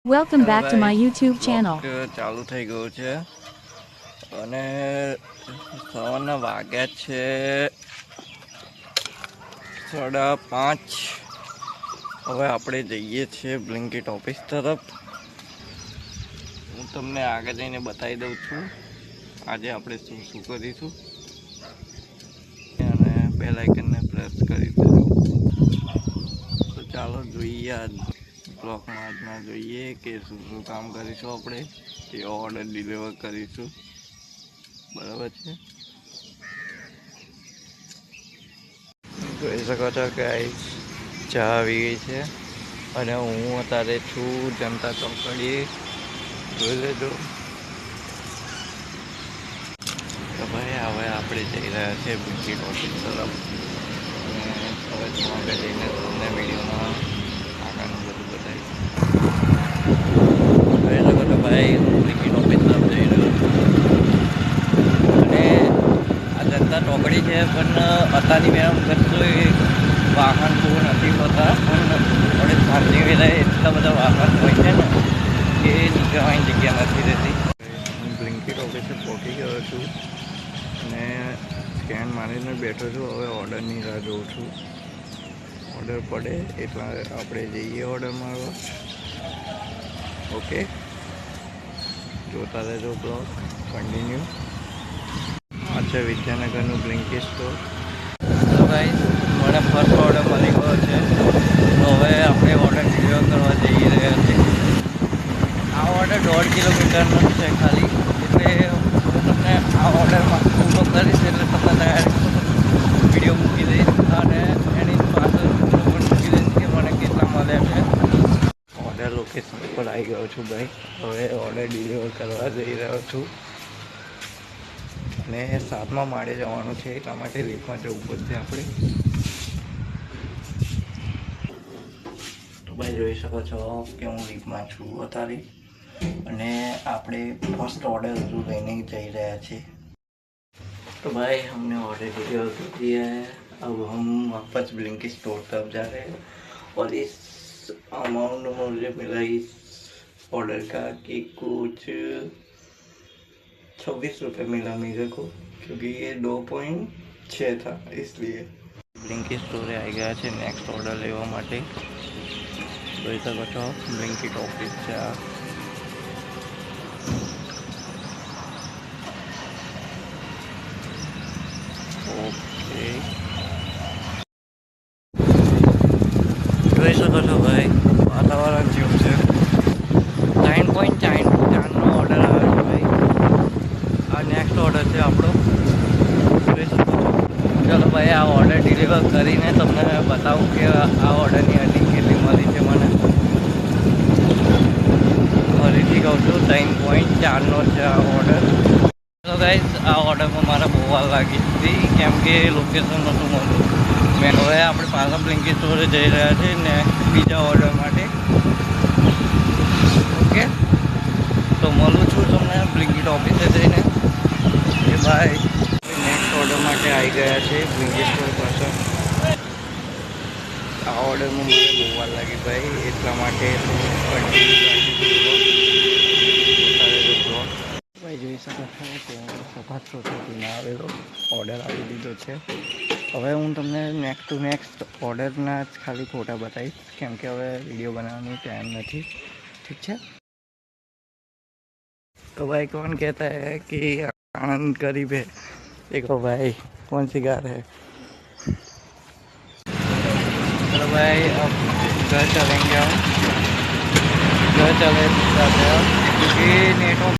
Welcome back to my YouTube channel. ચાલુ થઈ ગયું છે અને સવારના વાગ્યા છે 5:30. હવે આપણે જઈએ છીએ બ્લિંકિટ ઓફિસ તરફ. હું તમને આગળ જઈને બતાવી દઉં છું આજે આપણે શું શું કરીશું અને બેલ આઇકનને પ્રેસ કરી દેજો. તો ચાલો જોઈએ આજ બ્લોગમાં આજના જોઈએ કે શું શું કામ કરીશું. આપણે એ ઓર્ડર ડિલિવર કરીશું, બરાબર છે. જોઈ શકો છો કે ચા આવી ગઈ છે અને હું અત્યારે છું જનતા ચોકડી. જોઈ લેજો. તો ભાઈ હવે આપણે જઈ રહ્યા છીએ બ્લિંકિટ ઓફિસ તરફ અને હવે આગળ જઈને તમને વિડીયોમાં આગળનું બધું બતાવીશ. જોઈ શકો છો ભાઈ હું બ્લિંકિટ ઓફિસ તરફ જઈ રહ્યો છું અને આ જનતા ચોકડી છે પણ અત્યારની મેં કશું વાહન બહુ નથી હોતા, પણ થોડી સાંજની વેળાએ એટલા બધા વાહન હોય છે ને કે નીકળવાની જગ્યા નથી રહેતી. હું બ્લિંકિટ ઓફિસે પહોંચી ગયો છું અને સ્કેન મારીને બેઠો છું. હવે ઓર્ડરની રાહ જોઉં છું. ઓર્ડર પડે એટલે આપણે જઈએ ઓર્ડર મારવા. ઓકે, જોતા રહેજો બ્લોગ કન્ટિન્યુ. આ છે વિદ્યાનગરનું બ્લિંકિટ સ્ટોર. તો ભાઈ મને ફર્સ્ટ ઓર્ડર મળી ગયો છે, તો હવે આપણે ઓર્ડર ડિલિવર કરવા જઈ રહ્યા છીએ. આ ઓર્ડર 1.5 કિલોમીટરનો છે ખાલી, એટલે હું તમને આ ઓર્ડરમાં પૂરો કરીશ એટલે તમને ડાયરેક્ટ વિડીયો મૂકી દઈશ અને એની પાછળ પણ મૂકી દઈશ કે મને કેટલા મળ્યા છે. ઓર્ડર લોકેશન પર આવી ગયો છું ભાઈ. હવે ઓર્ડર ડિલિવર કરવા જઈ રહ્યો છું અને 7મા માળે જવાનું છે, એટલા માટે લિફ્ટમાં જવું પડશે આપણે. તો ભાઈ જોઈ શકો છો કે હું લિફ્ટમાં છું અત્યારે અને આપણે ફર્સ્ટ ઓर्डर हजू लेने जा रहे थे. तो भाई हमने ऑर्डर डिलीवर कर दिया है. अब हम वापस ब्लिंकिट स्टोर तरफ जा रहे हैं और इस अमाउंट मुझे मिला इस ऑर्डर का कि कुछ 26 रुपये मिला मेरे को, क्योंकि ये 2.6 था इसलिए. ब्लिंकिट स्टोरे आई गया है नेक्स्ट ऑर्डर लेवा माटे. જોઈ શકો છો બ્લિંકિટ ઓફિસ છે આ. ઓકે, જોઈ શકો છો ભાઈ વાતાવરણ જેવું છે. 9.4નો ઓર્ડર આવ્યો છે ભાઈ. આ નેક્સ્ટ ઓર્ડર છે આપણો. જોઈ શકો છો. ચાલો ભાઈ આ ઓર્ડર ડિલિવર કરીને તમને બતાવું કે આ ઓર્ડરની અર્નિંગ કેટલી મળી છે મને. ફરીથી કહું છું 9.4નો છે આ ઓર્ડર. તો ગાઈઝ આ ઓર્ડરમાં મારે બહુ વાર લાગી હતી કેમ કે લોકેશન નહોતું મળતું. મેં હવે આપણે પાછા બ્લિંકિટ સ્ટોરે જઈ રહ્યા છીએ ને બીજા ઓર્ડર માટે. ઓકે, તો મળું છું તમને બ્લિંકિટ ઓફિસે જઈને. એ ભાઈ નેક્સ્ટ ઓર્ડર માટે આવી ગયા છે બ્લિંકિટ સ્ટોર પાછળ. આ ઓર્ડરમાં મને બહુ વાર લાગી ભાઈ, એટલા માટે ભાઈ જોઈ શકો છો કે સફાત સોસાયટીમાં આવેલો ઓર્ડર આવી દીધો છે. હવે હું તમને નેક્સ્ટ ટુ નેક્સ્ટ ઓર્ડરના જ ખાલી ફોટા બતાવીશ કેમ કે હવે વિડીયો બનાવવાનો ટાઈમ નથી. ઠીક છે. तो भाई कौन कहता है कि आनंद गरीब है? देखो भाई कौन सी गार है. चलो भाई अब घर चलेंगे हम. घर चले जाते हैं क्योंकि नेटवर्क